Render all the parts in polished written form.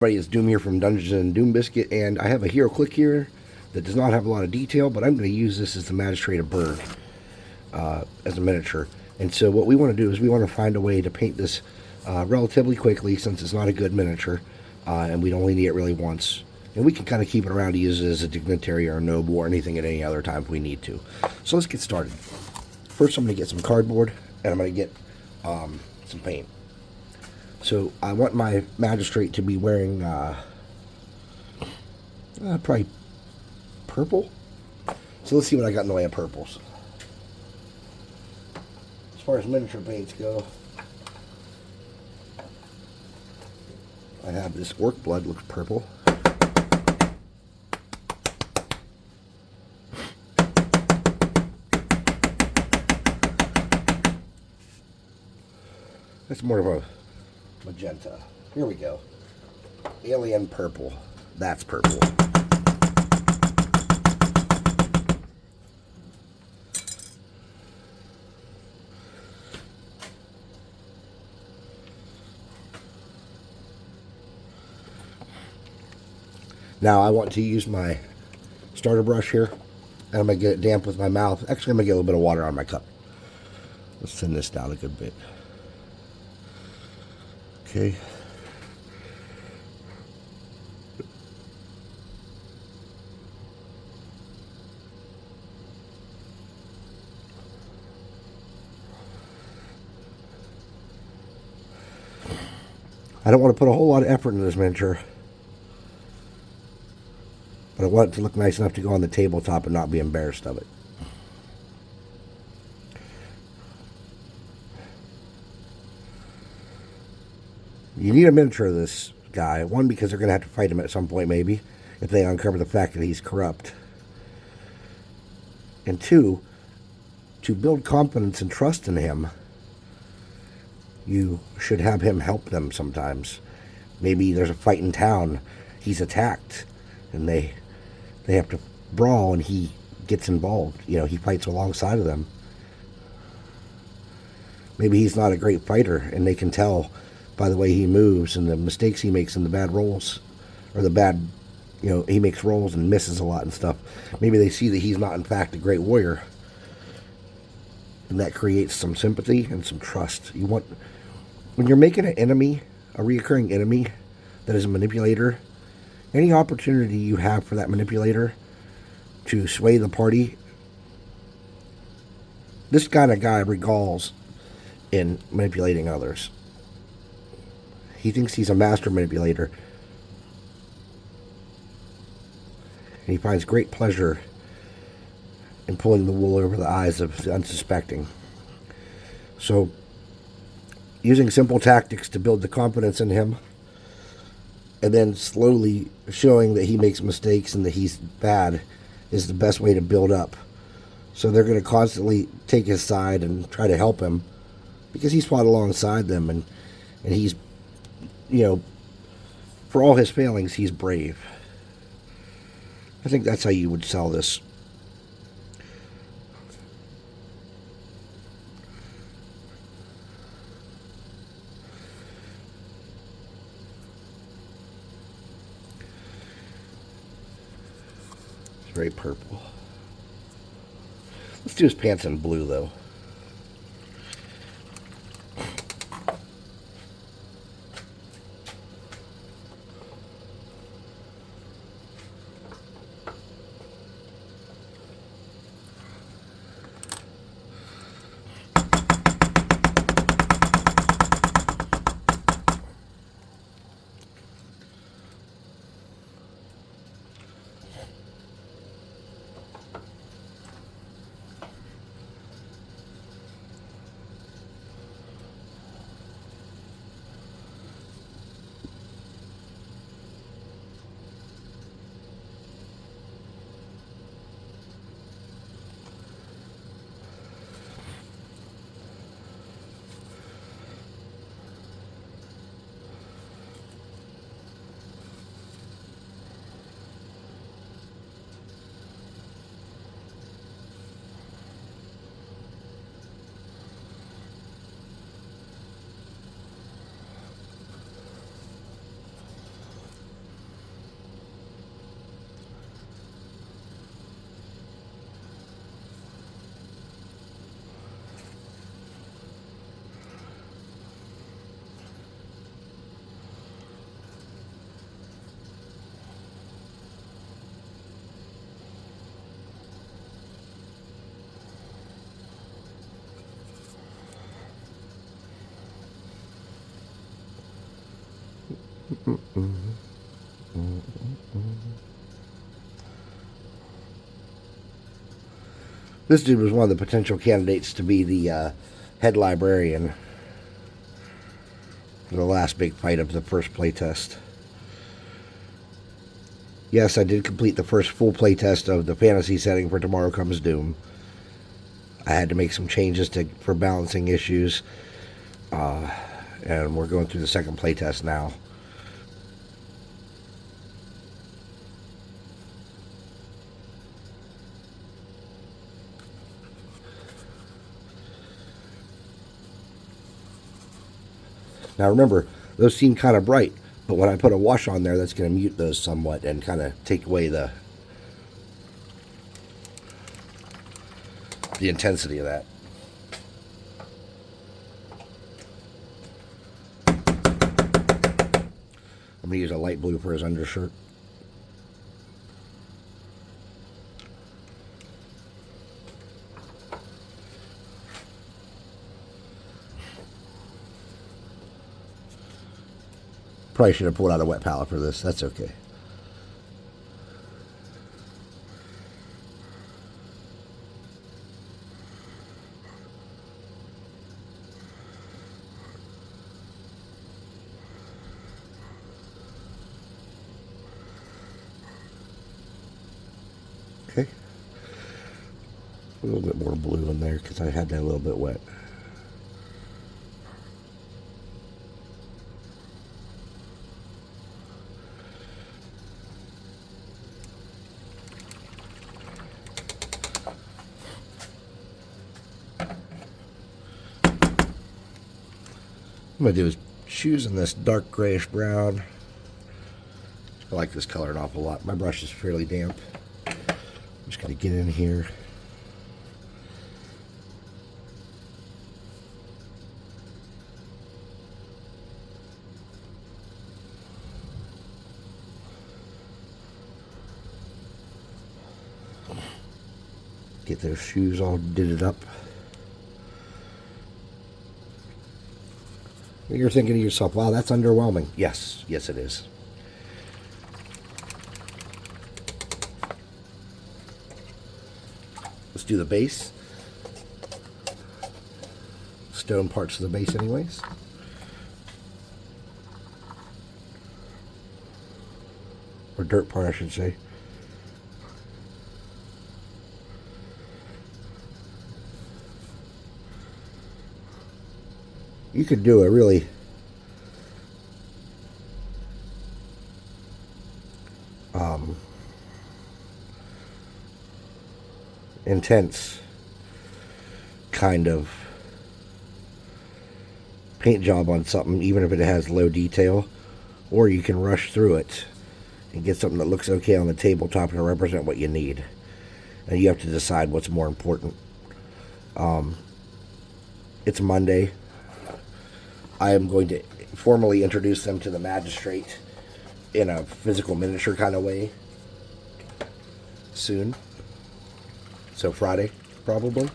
Everybody, it's Doom here from Dungeons and Doom Biscuit, and I have a hero click here that does not have a lot of detail, but I'm going to use this as the Magistrate of Burg as a miniature. And so what we want to do is we want to find a way to paint this relatively quickly, since it's not a good miniature, and we'd only need it really once. And we can kind of keep it around to use it as a dignitary or a noble or anything at any other time if we need to. So let's get started. First, I'm going to get some cardboard, and I'm going to get some paint. So I want my Magistrate to be wearing probably purple. So let's see what I got in the way of purples. As far as miniature paints go, I have this orc blood, looks purple. That's more of a magenta. Here we go. Alien purple. That's purple. Now I want to use my starter brush here, and I'm going to get it damp with my mouth. Actually, I'm going to get a little bit of water on my cup. Let's thin this down a good bit. Okay. I don't want to put a whole lot of effort into this miniature, but I want it to look nice enough to go on the tabletop and not be embarrassed of it. You need a miniature of this guy. One, because they're going to have to fight him at some point, maybe, if they uncover the fact that he's corrupt. And two, to build confidence and trust in him, you should have him help them sometimes. Maybe there's a fight in town, he's attacked, and they have to brawl, and he gets involved. You know, he fights alongside of them. Maybe he's not a great fighter, and they can tell by the way he moves and the mistakes he makes and the bad rolls, or the bad, you know, he makes rolls and misses a lot and stuff. Maybe they see that he's not in fact a great warrior, and that creates some sympathy and some trust. You want, when you're making an enemy, a reoccurring enemy that is a manipulator, any opportunity you have for that manipulator to sway the party, this kind of guy regals in manipulating others. He thinks he's a master manipulator. And he finds great pleasure in pulling the wool over the eyes of the unsuspecting. So, using simple tactics to build the confidence in him, and then slowly showing that he makes mistakes and that he's bad, is the best way to build up. So they're going to constantly take his side and try to help him, because he's fought alongside them, and he's, you know, for all his failings, he's brave. I think that's how you would sell this. It's very purple. Let's do his pants in blue, though. This dude was one of the potential candidates to be the head librarian for the last big fight of the first playtest. Yes, I did complete the first full playtest of the fantasy setting for Tomorrow Comes Doom. I had to make some changes for balancing issues, and we're going through the second playtest now. Now remember, those seem kind of bright, but when I put a wash on there, that's going to mute those somewhat and kind of take away the intensity of that. I'm going to use a light blue for his undershirt. Probably should have pulled out a wet palette for this. That's okay. Okay. A little bit more blue in there because I had that a little bit wet. What I'm going to do is choose in this dark grayish brown. I like this color an awful lot. My brush is fairly damp. I'm just going to get in here. Get those shoes all ditted up. You're thinking to yourself, wow, that's underwhelming. Yes, yes it is. Let's do the base. Stone parts of the base anyways. Or dirt part, I should say. You could do a really intense kind of paint job on something, even if it has low detail, or you can rush through it and get something that looks okay on the tabletop and represent what you need. And you have to decide what's more important. It's Monday. I am going to formally introduce them to the Magistrate in a physical miniature kind of way soon. So Friday, probably.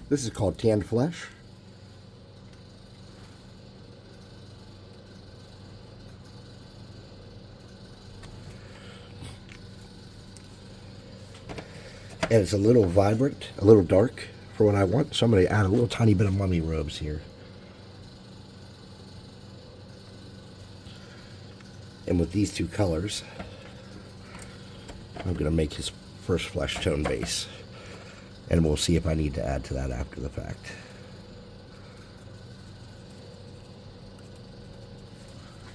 This is called tanned flesh. And it's a little vibrant, a little dark for what I want. So I'm going to add a little tiny bit of mummy robes here. And with these two colors, I'm going to make his first flesh tone base. And we'll see if I need to add to that after the fact.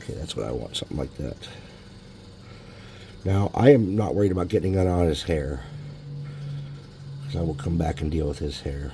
Okay, that's what I want, something like that. Now, I am not worried about getting that on his hair, because I will come back and deal with his hair.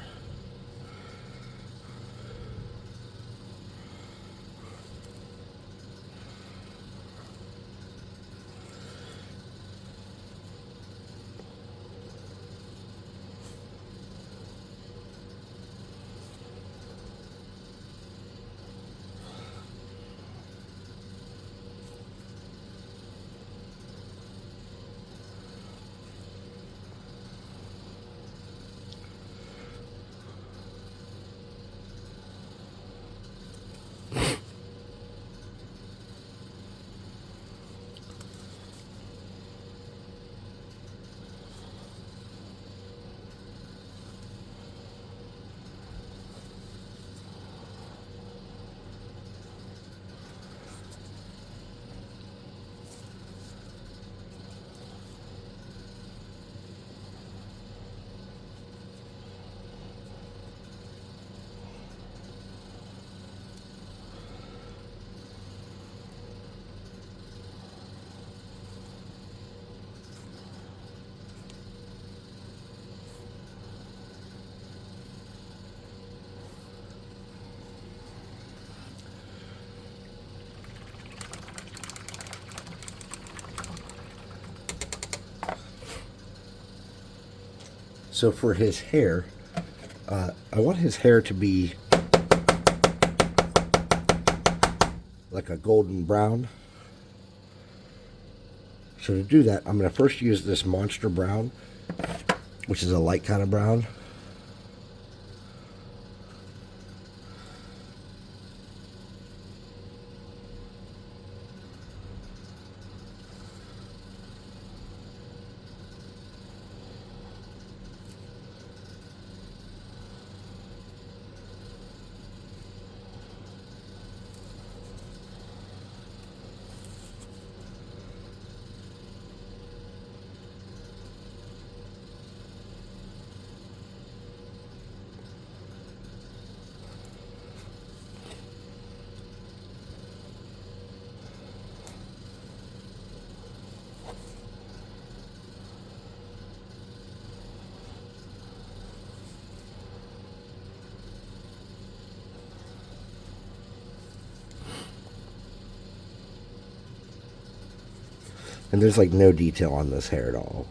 So for his hair, I want his hair to be like a golden brown. So to do that, I'm going to first use this Monster Brown, which is a light kind of brown. And there's like no detail on this hair at all,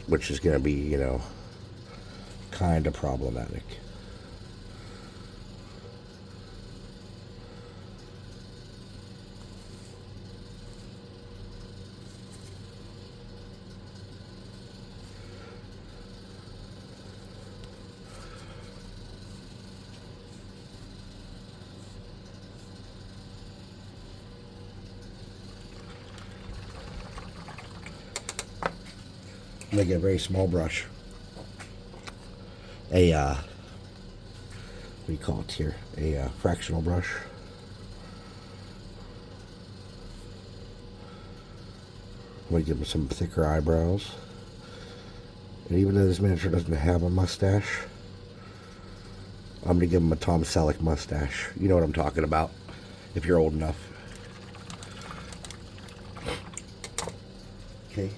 which is going to be, you know, kind of problematic. I'm going to get a very small brush. What do you call it here? A fractional brush. I'm going to give him some thicker eyebrows. And even though this miniature doesn't have a mustache, I'm going to give him a Tom Selleck mustache. You know what I'm talking about, if you're old enough. Okay.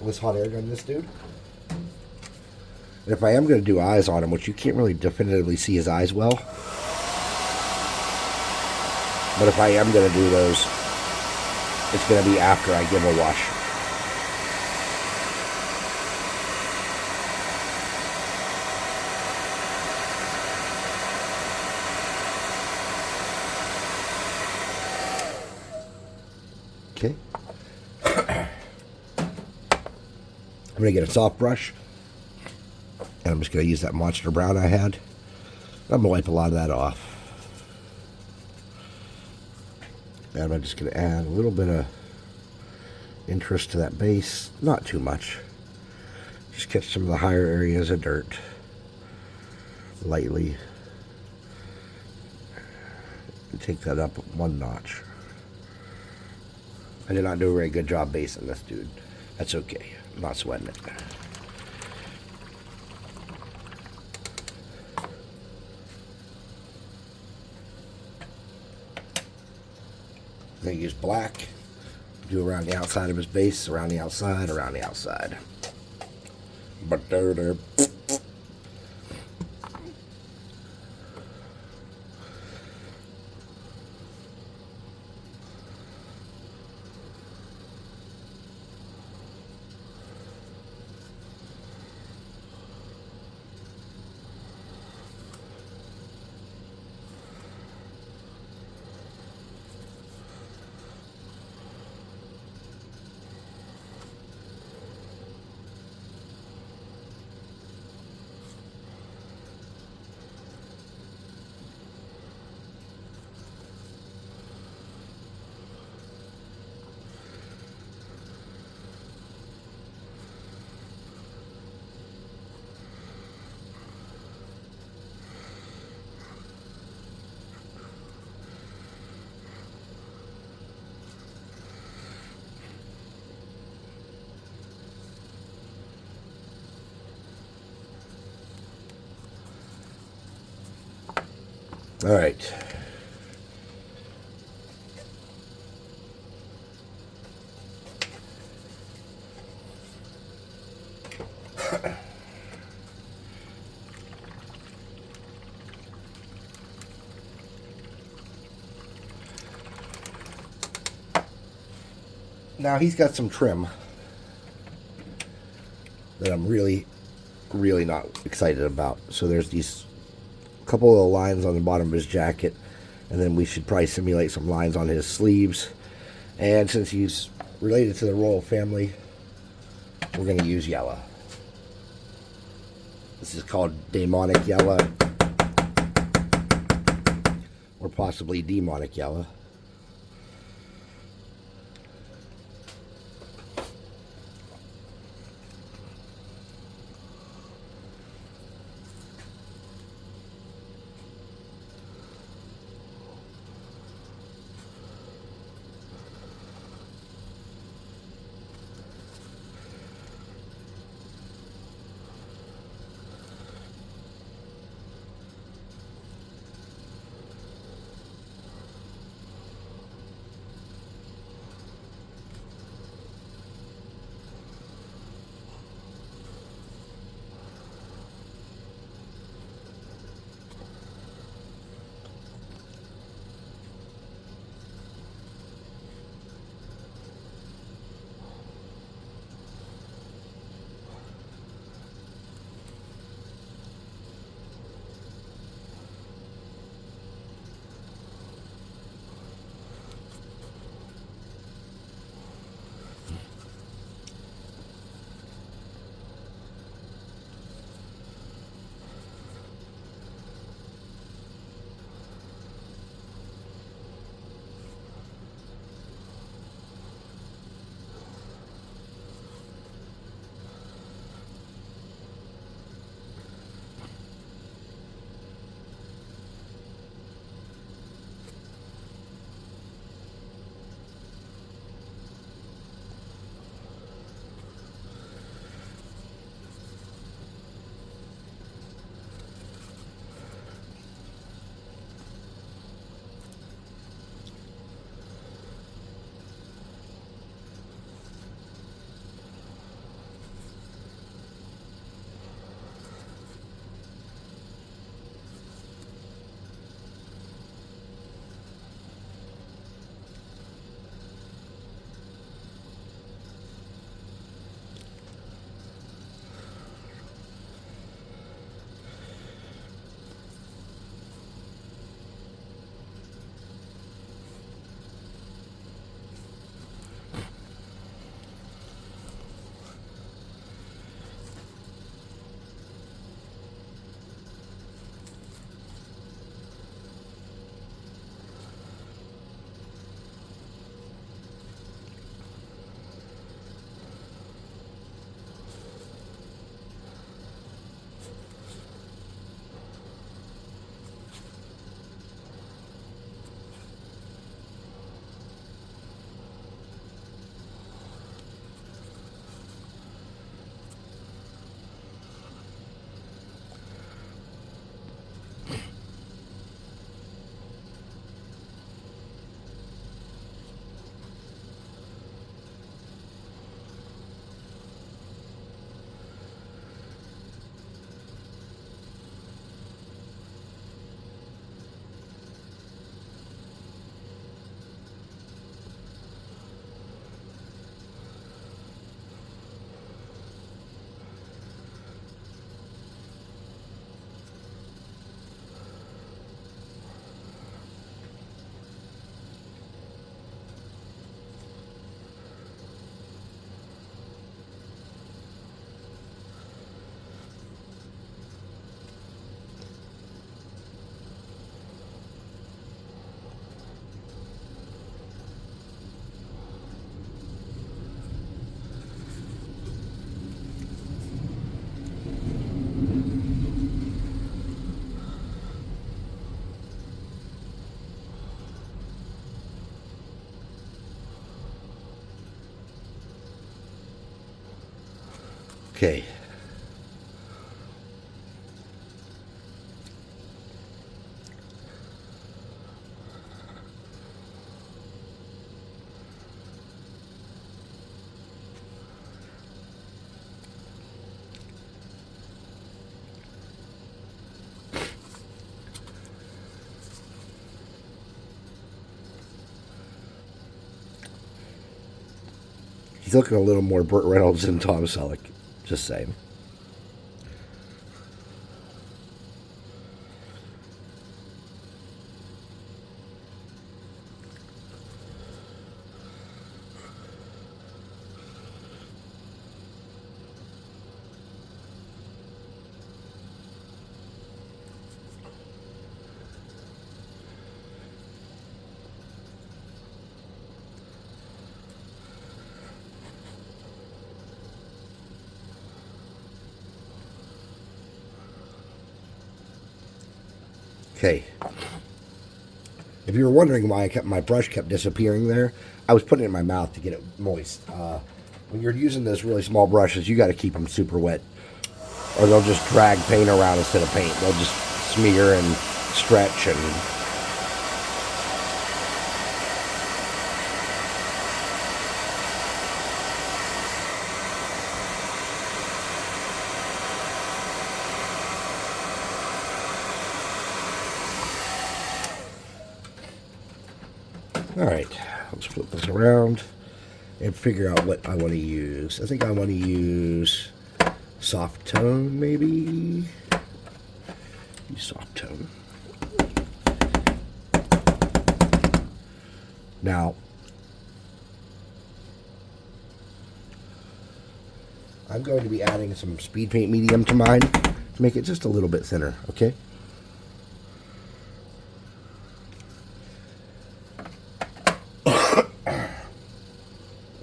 Let's hot air gun this dude. And if I am going to do eyes on him, which you can't really definitively see his eyes well, but if I am going to do those, it's going to be after I give a wash. Okay. I'm going to get a soft brush, and I'm just going to use that Monster Brown I had. I'm going to wipe a lot of that off. And I'm just going to add a little bit of interest to that base. Not too much. Just catch some of the higher areas of dirt lightly. And take that up one notch. I did not do a very good job basing this dude. That's okay. I'm not sweating it. I'm going to use black. Do around the outside of his base, around the outside, around the outside. But there. All right. Now he's got some trim that I'm really not excited about. So there's these couple of lines on the bottom of his jacket, and then we should probably simulate some lines on his sleeves. And since he's related to the royal family, we're going to use yellow. This is called demonic yellow, or possibly demonic yellow. Okay. He's looking a little more Burt Reynolds than Tom Selleck. Just saying. Okay. If you were wondering why my brush kept disappearing there, I was putting it in my mouth to get it moist. When you're using those really small brushes, you got to keep them super wet, or they'll just drag paint around instead of paint. They'll just smear and stretch and. Alright, let's flip this around and figure out what I want to use. I think I want to use soft tone, maybe. Use soft tone. Now, I'm going to be adding some speed paint medium to mine to make it just a little bit thinner, okay?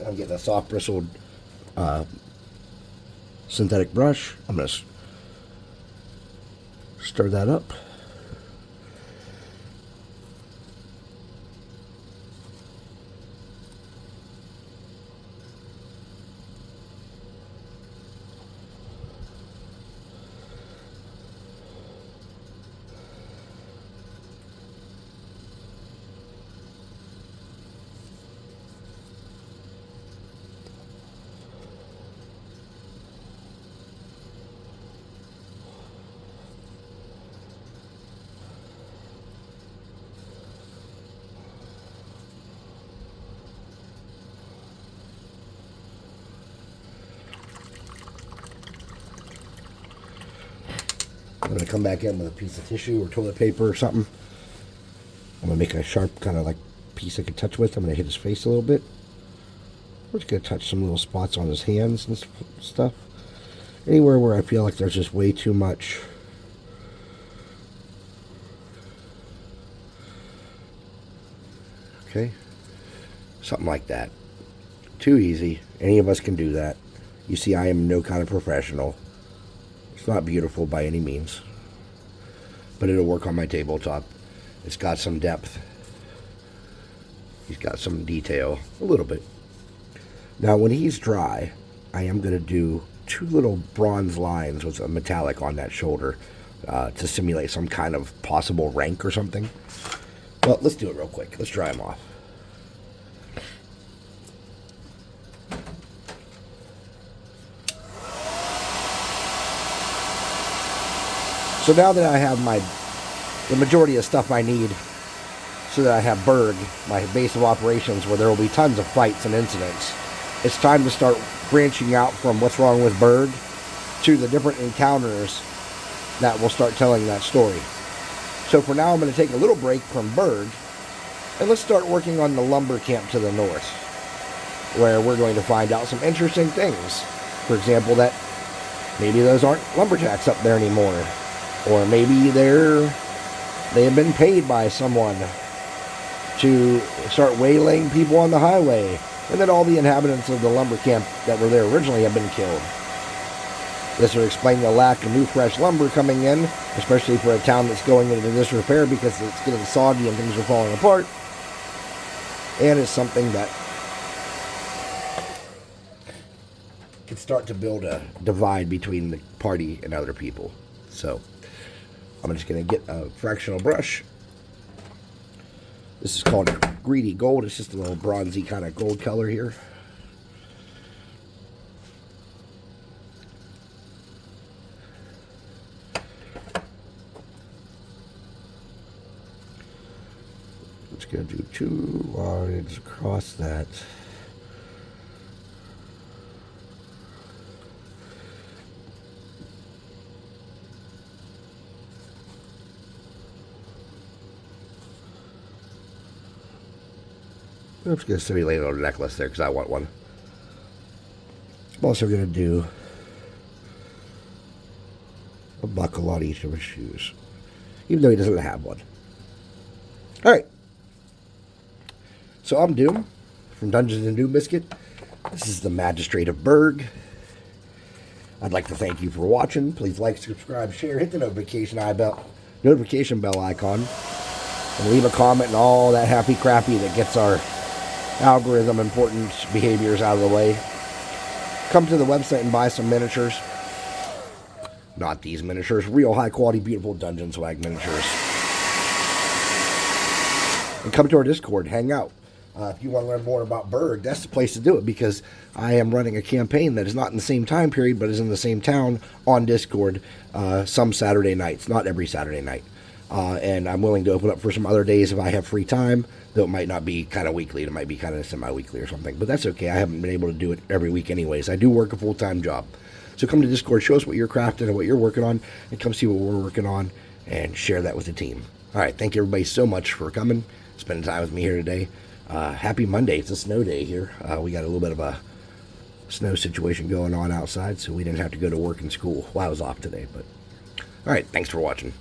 I'm getting a soft bristled synthetic brush. I'm going to stir that up. I'm going to come back in with a piece of tissue or toilet paper or something. I'm going to make a sharp kind of like piece I can touch with. I'm going to hit his face a little bit. We're just going to touch some little spots on his hands and stuff. Anywhere where I feel like there's just way too much. Okay. Something like that. Too easy. Any of us can do that. You see, I am no kind of professional. It's not beautiful by any means, but it'll work on my tabletop. It's got some depth. He's got some detail, a little bit. Now, when he's dry, I am going to do two little bronze lines with a metallic on that shoulder to simulate some kind of possible rank or something. Well, let's do it real quick. Let's dry him off. So now that I have the majority of stuff I need, so that I have Burg, my base of operations, where there will be tons of fights and incidents, it's time to start branching out from what's wrong with Burg to the different encounters that will start telling that story. So for now, I'm going to take a little break from Burg, and let's start working on the lumber camp to the north, where we're going to find out some interesting things. For example, that maybe those aren't lumberjacks up there anymore. Or maybe they have been paid by someone to start waylaying people on the highway, and that all the inhabitants of the lumber camp that were there originally have been killed. This will explain the lack of new fresh lumber coming in, especially for a town that's going into disrepair because it's getting soggy and things are falling apart. And it's something that could start to build a divide between the party and other people. So I'm just going to get a fractional brush. This is called Greedy Gold. It's just a little bronzy kind of gold color here. It's going to do 2 lines across that. I'm just going to simulate a little necklace there because I want one. I'm also going to do a buckle on each of his shoes, even though he doesn't have one. Alright. So I'm Doom from Dungeons and Doom Biscuit. This is the Magistrate of Burg. I'd like to thank you for watching. Please like, subscribe, share, hit the notification bell icon, and leave a comment and all that happy crappy that gets our algorithm important behaviors out of the way. Come to the website and buy some miniatures. Not these miniatures, real high quality, beautiful dungeon swag miniatures. And come to our Discord, hang out. If you want to learn more about Burg, that's the place to do it, because I am running a campaign that is not in the same time period, but is in the same town on Discord some Saturday nights, not every Saturday night. And I'm willing to open up for some other days if I have free time, though it might not be kind of weekly. It might be kind of semi-weekly or something, but that's okay. I haven't been able to do it every week anyways. I do work a full-time job. So come to Discord, show us what you're crafting and what you're working on, and come see what we're working on, and share that with the team. All right, thank you everybody so much for coming, spending time with me here today. Happy Monday. It's a snow day here. We got a little bit of a snow situation going on outside, so we didn't have to go to work and school while I was off today. But all right, thanks for watching.